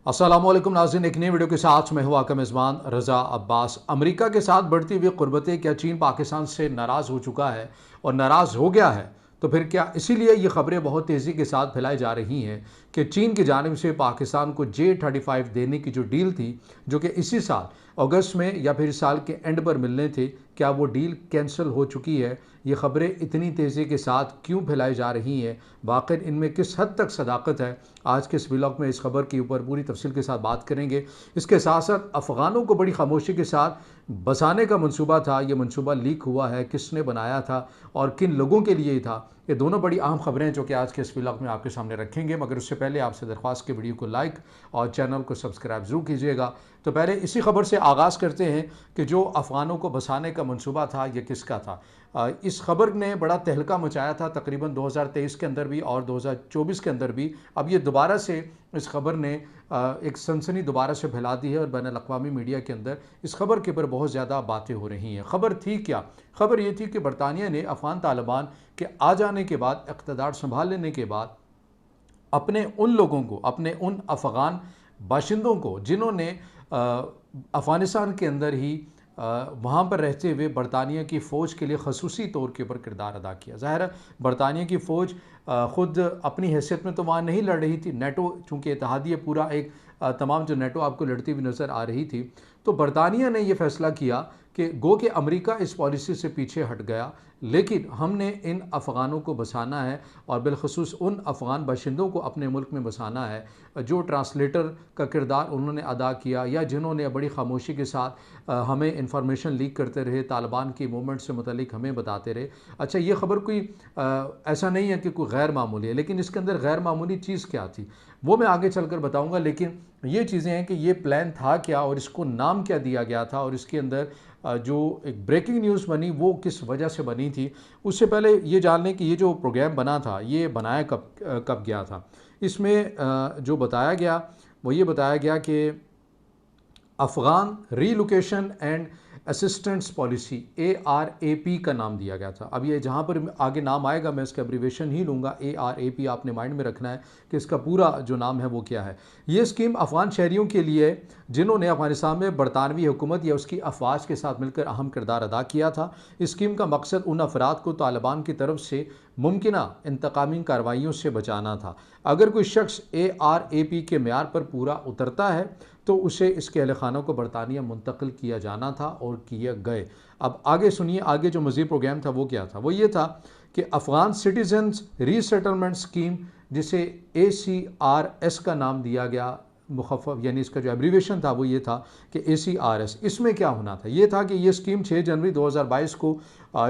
अस्सलामुअलैकुम नाज़रीन, एक नई वीडियो के साथ मैं हूं आपका मेज़बान रज़ा अब्बास। अमेरिका के साथ बढ़ती हुई क़ुर्बतें, क्या चीन पाकिस्तान से नाराज़ हो चुका है और नाराज़ हो गया है? तो फिर क्या इसीलिए ये खबरें बहुत तेज़ी के साथ फैलाई जा रही हैं कि चीन की जानिब से पाकिस्तान को J-35 देने की जो डील थी, जो कि इसी साल अगस्त में या फिर इस साल के एंड पर मिलने थे, क्या वो डील कैंसिल हो चुकी है? ये खबरें इतनी तेज़ी के साथ क्यों फैलाई जा रही हैं? वाक़ई इनमें किस हद तक सदाकत है? आज के इस व्लॉग में इस खबर के ऊपर पूरी तफसील के साथ बात करेंगे। इसके साथ साथ अफ़गानों को बड़ी खामोशी के साथ बसाने का मंसूबा था, ये मंसूबा लीक हुआ है, किसने बनाया था और किन लोगों के लिए था? ये दोनों बड़ी अहम खबरें हैं जो कि आज के इस व्लॉग में आपके सामने रखेंगे। मगर उससे पहले आपसे दरख्वास्त कि वीडियो को लाइक और चैनल को सब्सक्राइब ज़रूर कीजिएगा। तो पहले इसी खबर से आगाज़ करते हैं कि जो अफ़गानों को बसाने का मंसूबा था, ये किसका था? इस खबर ने बड़ा तहलका मचाया था तकरीबन 2023 के अंदर भी और 2024 के अंदर भी। अब ये दोबारा से इस खबर ने एक सनसनी दोबारा से फैला दी है और बैनुल-अक़वामी मीडिया के अंदर इस खबर के ऊपर बहुत ज़्यादा बातें हो रही हैं। खबर थी क्या? खबर ये थी कि बरतानिया ने अफ़गान तालिबान के आ जाने के बाद, इक़्तिदार संभाल लेने के बाद, अपने उन लोगों को, अपने उन अफ़गान बाशिंदों को जिन्होंने अफ़गानिस्तान के अंदर ही वहाँ पर रहते हुए बरतानिया की फ़ौज के लिए खसूसी तौर के ऊपर किरदार अदा किया। ज़ाहिर है बरतानिया की फ़ौज ख़ुद अपनी हैसियत में तो वहाँ नहीं लड़ रही थी। नेटो चूँकि इत्तेहादिया पूरा एक तमाम जो नेटो आपको लड़ती हुई नज़र आ रही थी, तो बरतानिया ने यह फ़ैसला किया कि गो कि अमेरिका इस पॉलिसी से पीछे हट गया, लेकिन हमने इन अफ़गानों को बसाना है और बिलख़ुसूस उन अफ़गान बाशिंदों को अपने मुल्क में बसाना है जो ट्रांसलेटर का किरदार उन्होंने अदा किया या जिन्होंने बड़ी खामोशी के साथ हमें इंफॉर्मेशन लीक करते रहे, तालिबान की मूवमेंट से मुतल्लिक हमें बताते रहे। अच्छा, ये ख़बर कोई ऐसा नहीं है कि कोई गैर मामूली है, लेकिन इसके अंदर गैर मामूली चीज़ क्या थी वो मैं आगे चलकर बताऊँगा। लेकिन ये चीज़ें हैं कि ये प्लान था क्या और इसको नाम क्या दिया गया था और इसके अंदर जो एक ब्रेकिंग न्यूज़ बनी वो किस वजह से बनी थी। उससे पहले ये जान लें कि ये जो प्रोग्राम बना था ये बनाया कब गया था। इसमें जो बताया गया वो ये बताया गया कि Afghan relocation and assistance policy ARAP का नाम दिया गया था। अब ये जहाँ पर आगे नाम आएगा मैं इसका एब्रीवेशन ही लूँगा। ARAP आपने माइंड में रखना है कि इसका पूरा जो नाम है वो क्या है। ये स्कीम अफ़गान शहरियों के लिए जिन्होंने अफ़गानिस्तान में बरतानवी हुकूमत या उसकी अफवाज के साथ मिलकर अहम किरदार अदा किया था। इस स्कीम का मकसद उन अफराद को तालिबान की तरफ से मुमकिना इंतकामी कार्रवाइयों से बचाना था। अगर कोई शख्स ARAP के मेयार पर पूरा उतरता है तो उसे इसके अहल खानों को बरतानिया मुंतकिल किया जाना था और किए गए। अब आगे सुनिए, आगे जो मज़ीद प्रोग्राम था वो क्या था। वो ये था कि अफ़गान सिटीजन्स रीसेटलमेंट स्कीम, जिसे ACRS का नाम दिया गया मुखफ़फ़, यानी इसका जो एब्रीवेशन था वो ये था कि ACRS। इसमें क्या होना था, ये था कि ये स्कीम 6 जनवरी 2022 को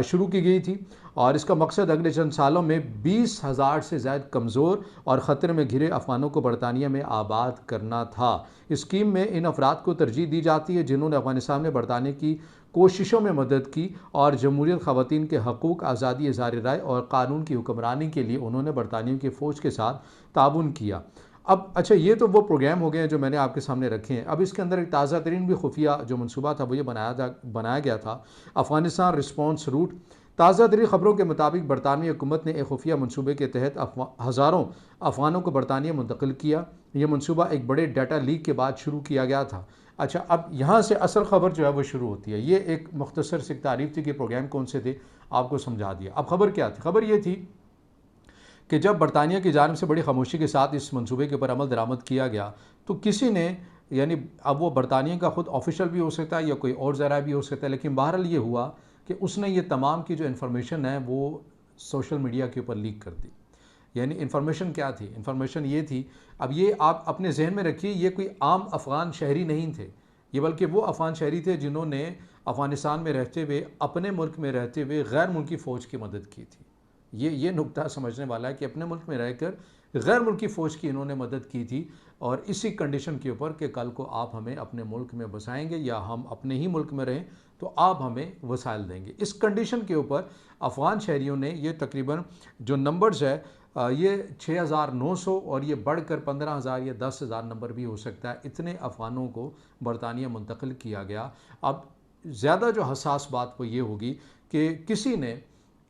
शुरू की गई थी और इसका मकसद अगले चंद सालों में 20,000 से ज़्यादा कमज़ोर और ख़तरे में घिरे अफ़गानों को बरतानिया में आबाद करना था। इस स्कीम में इन अफराद को तरजीह दी जाती है जिन्होंने अफ़गानिस्तान में बरताने की कोशिशों में मदद की और जमहूरियत, ख़वातीन के हकूक़, आज़ादी इज़हार राय और कानून की हुक्मरानी के लिए उन्होंने बरतानियों की फ़ौज के साथ ताउन किया। अब अच्छा, ये तो वो प्रोग्राम हो गए हैं जो मैंने आपके सामने रखे हैं। अब इसके अंदर एक ताज़ा तरीन भी खुफिया जो मनसूबा था वो ये बनाया गया था, अफ़गानिस्तान रिस्पॉन्स रूट। ताज़ा तरीन ख़बरों के मुताबिक बरतानवी हुकूमत ने एक खुफिया मनसूबे के तहत हज़ारों अफ़गानों को बरतानिया मुंतकिल किया। यह मनसूबा एक बड़े डाटा लीक के बाद शुरू किया गया था। अच्छा, अब यहाँ से असल ख़बर जो है वो शुरू होती है। ये एक मुख्तसर सी तारीफ़ थी कि प्रोग्राम कौन से थे, आपको समझा दिया। अब ख़बर क्या थी? ख़बर ये थी कि जब बरतानिया की जानिब से बड़ी खामोशी के साथ इस मंसूबे के ऊपर अमल दरामद किया गया तो किसी ने, यानी अब वो बरतानिया का ख़ुद ऑफिशियल भी हो सकता है या कोई और ज़रा भी हो सकता है, लेकिन बहरहाल ये हुआ कि उसने ये तमाम की जो इन्फॉर्मेशन है वो सोशल मीडिया के ऊपर लीक कर दी। यानी इन्फॉर्मेशन क्या थी? इन्फॉर्मेशन ये थी, अब ये आप अपने जहन में रखिए, ये कोई आम अफ़गान शहरी नहीं थे, ये बल्कि वो अफ़गान शहरी थे जिन्होंने अफ़गानिस्तान में रहते हुए, अपने मुल्क में रहते हुए गैर मुल्की फ़ौज की मदद की थी। ये नुक्ता समझने वाला है कि अपने मुल्क में रहकर गैर मुल्की फ़ौज की इन्होंने मदद की थी और इसी कंडीशन के ऊपर कि कल को आप हमें अपने मुल्क में बसाएंगे या हम अपने ही मुल्क में रहें तो आप हमें वसाइल देंगे। इस कंडीशन के ऊपर अफ़गान शहरियों ने, ये तकरीबन जो नंबर्स है ये 6,900 और ये बढ़कर 15,000 या 10,000 नंबर भी हो सकता है, इतने अफ़गानों को बरतानिया मुंतकिल किया गया। अब ज़्यादा जो हसास बात वो ये होगी कि किसी ने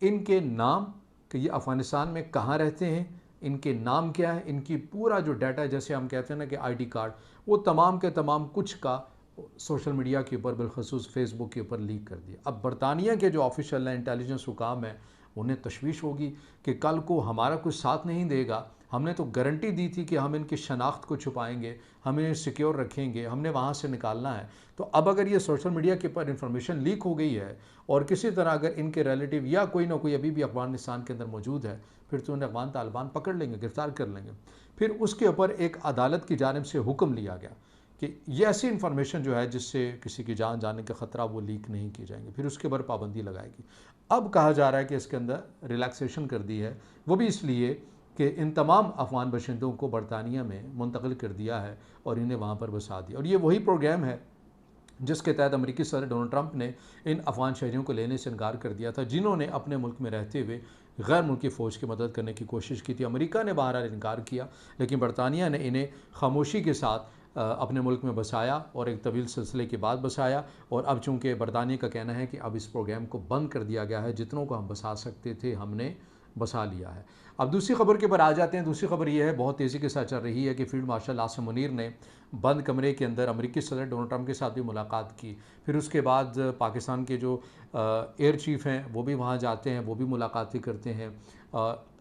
इनके नाम कि ये अफ़गानिस्तान में कहाँ रहते हैं, इनके नाम क्या है, इनकी पूरा जो डाटा है, जैसे हम कहते हैं ना कि आईडी कार्ड, वो तमाम के तमाम कुछ का सोशल मीडिया के ऊपर, बिलखसूस फेसबुक के ऊपर लीक कर दिया। अब बरतानिया के जो ऑफिशियल इंटेलिजेंस हुकाम है उन्हें तशवीश होगी कि कल को हमारा कुछ साथ नहीं देगा, हमने तो गारंटी दी थी कि हम इनकी शनाख्त को छुपाएंगे, हम इन्हें सिक्योर रखेंगे, हमने वहाँ से निकालना है। तो अब अगर ये सोशल मीडिया के ऊपर इंफॉर्मेशन लीक हो गई है और किसी तरह अगर इनके रिलेटिव या कोई ना कोई अभी भी अफगानिस्तान के अंदर मौजूद है, फिर तो उन्हें अफगान तालिबान पकड़ लेंगे, गिरफ्तार कर लेंगे। फिर उसके ऊपर एक अदालत की जानिब से हुक्म लिया गया कि ये ऐसी इन्फॉर्मेशन जो है जिससे किसी की जान जाने का ख़तरा, वो लीक नहीं की जाएंगी, फिर उसके ऊपर पाबंदी लगाएगी। अब कहा जा रहा है कि इसके अंदर रिलैक्सेशन कर दी है, वो भी इसलिए कि इन तमाम अफगान बशिंदों को बरतानिया में मुंतकिल कर दिया है और इन्हें वहाँ पर बसा दिया। और ये वही प्रोग्राम है जिसके तहत अमेरिकी सदर डोनाल्ड ट्रंप ने इन अफगान शहरियों को लेने से इनकार कर दिया था, जिन्होंने अपने मुल्क में रहते हुए गैर मुल्की फ़ौज की मदद करने की कोशिश की थी। अमेरिका ने बहरहाल इनकार किया, लेकिन बरतानिया ने इन्हें खामोशी के साथ अपने मुल्क में बसाया और एक तवील सिलसिले के बाद बसाया। और अब चूँकि बरतानिया का कहना है कि अब इस प्रोग्राम को बंद कर दिया गया है, जितनों को हम बसा सकते थे हमने बसा लिया है। अब दूसरी खबर के ऊपर आ जाते हैं। दूसरी खबर यह है, बहुत तेज़ी के साथ चल रही है, कि फील्ड मार्शल आसिम मुनीर ने बंद कमरे के अंदर अमेरिकी सदर डोनाल्ड ट्रंप के साथ भी मुलाकात की। फिर उसके बाद पाकिस्तान के जो एयर चीफ़ हैं वो भी वहाँ जाते हैं, वो भी मुलाकातें करते हैं।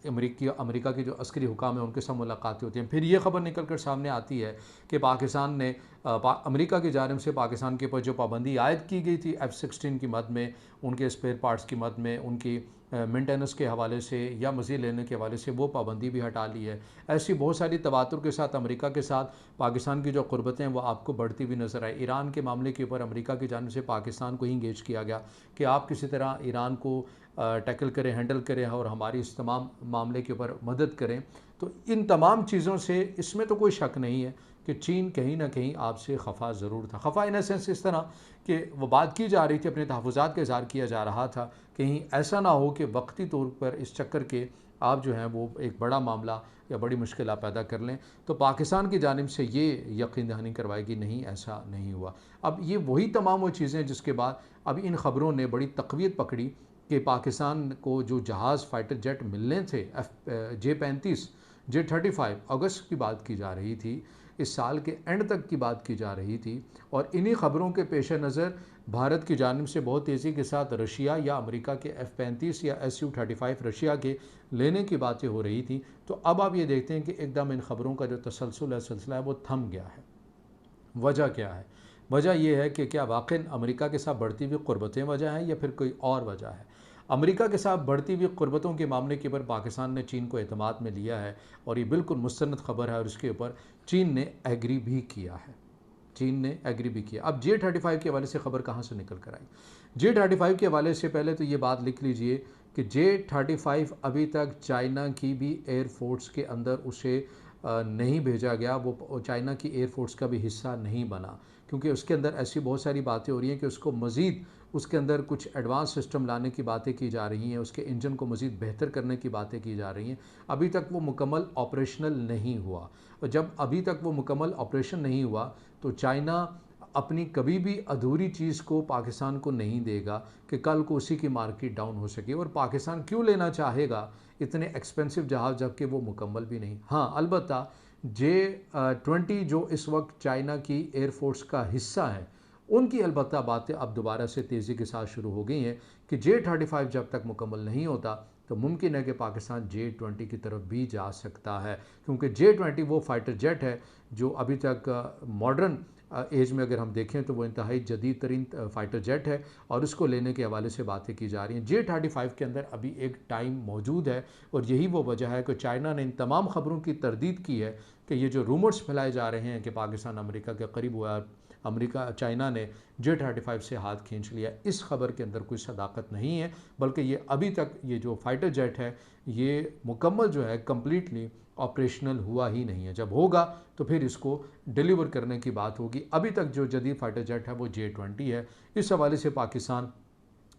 अमेरिका के जो अस्करी हुकाम हैं उनके साथ मुलाकातें होती हैं। फिर ये खबर निकल कर सामने आती है कि पाकिस्तान ने अमेरिका की जानिब से पाकिस्तान के ऊपर जो पाबंदी आयद की गई थी F-16 की मद में, उनके स्पेयर पार्ट्स की मद में, उनकी मेंटेनेंस के हवाले से या मज़ीद लेने के हवाले से, वो पाबंदी भी हटा ली है। ऐसी बहुत सारी तवातुर के साथ अमेरिका के साथ पाकिस्तान की जो क़ुर्बतें हैं वो आपको बढ़ती हुई नज़र आई। ईरान के मामले के ऊपर अमेरिका की जानिब से पाकिस्तान को ही इंगेज किया गया कि आप किसी तरह ईरान को टैकल करें, हैंडल करें और हमारी इस तमाम मामले के ऊपर मदद करें। तो इन तमाम चीज़ों से इसमें तो कोई शक नहीं है कि चीन कहीं ना कहीं आपसे खफा ज़रूर था। खफा इन सेंस इस तरह कि वो बात की जा रही थी, अपने तहफ़्फ़ुज़ात का इज़हार किया जा रहा था, कहीं ऐसा ना हो कि वक्ती तौर पर इस चक्कर के आप जो हैं वो एक बड़ा मामला या बड़ी मुश्किल आप पैदा कर लें। तो पाकिस्तान की जानिब से ये यकीन दहानी करवाएगी, नहीं ऐसा नहीं हुआ। अब ये वही तमाम वो चीज़ें जिसके बाद अब इन ख़बरों ने बड़ी तक़वियत पकड़ी कि पाकिस्तान को जो जहाज़ फ़ाइटर जेट मिलने थे J-35 J-35 अगस्त की बात की जा रही थी, इस साल के एंड तक की बात की जा रही थी। और इन्हीं ख़बरों के पेश नज़र भारत की जानिब से बहुत तेज़ी के साथ रशिया या अमेरिका के F-35 या Su-35 रशिया के लेने की बातें हो रही थी। तो अब आप ये देखते हैं कि एकदम इन ख़बरों का जो तसलसल है, सिलसिला है, वो थम गया है। वजह क्या है? वजह यह है कि क्या वाक़ई अमेरिका के साथ बढ़ती हुई क़ुर्बतें वजह हैं या फिर कोई और वजह है? अमेरिका के साथ बढ़ती हुई क़ुर्बतों के मामले के ऊपर पाकिस्तान ने चीन को एतमाद में लिया है और ये बिल्कुल मुस्तनद ख़बर है और इसके ऊपर चीन ने एग्री भी किया है। चीन ने एग्री भी किया। अब J-35 के हवाले से ख़बर कहाँ से निकल कर आई? J-35 के हवाले से पहले तो ये बात लिख लीजिए कि J-35 अभी तक चाइना की भी एयरफोर्स के अंदर उसे नहीं भेजा गया, वो चाइना की एयरफोर्स का भी हिस्सा नहीं बना, क्योंकि उसके अंदर ऐसी बहुत सारी बातें हो रही हैं कि उसको मज़ीद उसके अंदर कुछ एडवांस सिस्टम लाने की बातें की जा रही हैं, उसके इंजन को मज़ीद बेहतर करने की बातें की जा रही हैं। अभी तक वो मुकम्मल ऑपरेशनल नहीं हुआ, और जब अभी तक वो मुकम्मल ऑपरेशन नहीं हुआ तो चाइना अपनी कभी भी अधूरी चीज़ को पाकिस्तान को नहीं देगा कि कल को उसी की मार्केट डाउन हो सके। और पाकिस्तान क्यों लेना चाहेगा इतने एक्सपेंसिव जहाज़ जबकि वो मुकम्मल भी नहीं। हाँ, अलबत्ता J-20 जो इस वक्त चाइना की एयरफोर्स का हिस्सा है, उनकी अलबत्ता बातें अब दोबारा से तेज़ी के साथ शुरू हो गई हैं कि J-35 जब तक मुकम्मल नहीं होता तो मुमकिन है कि पाकिस्तान J-20 की तरफ भी जा सकता है, क्योंकि J-20 वो फ़ाइटर जेट है जो अभी तक मॉडर्न एज में अगर हम देखें तो वो इंतहाई जदीद तरीन फ़ाइटर जेट है और उसको लेने के हवाले से बातें की जा रही हैं। J-35 के अंदर अभी एक टाइम मौजूद है और यही वो वजह है कि चाइना ने इन तमाम ख़बरों की तरदीद की है कि ये जो रूमर्स फैलाए जा रहे हैं कि पाकिस्तान अमेरिका के करीब हुआ, चाइना ने J-35 से हाथ खींच लिया, इस खबर के अंदर कोई सदाकत नहीं है, बल्कि ये अभी तक ये जो फ़ाइटर जेट है ये मुकम्मल जो है कम्प्लीटली ऑपरेशनल हुआ ही नहीं है। जब होगा तो फिर इसको डिलीवर करने की बात होगी। अभी तक जो जदीद फ़ाइटर जेट है वो J-20 है। इस हवाले से पाकिस्तान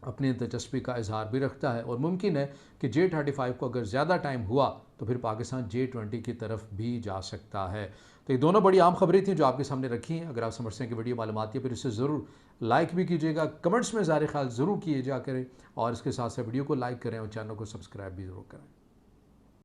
अपनी दिलचस्पी का इजहार भी रखता है और मुमकिन है कि J-35 को अगर ज़्यादा टाइम हुआ तो फिर पाकिस्तान J-20 की तरफ भी जा सकता है। तो ये दोनों बड़ी आम खबरें थी जो आपके सामने रखी हैं। अगर आप समझते हैं कि वीडियो मालूमाती है फिर इसे ज़रूर लाइक भी कीजिएगा, कमेंट्स में ज़ाहिर ख्याल ज़रूर किए जा करें और इसके साथ साथ वीडियो को लाइक करें और चैनल को सब्सक्राइब भी ज़रूर करें।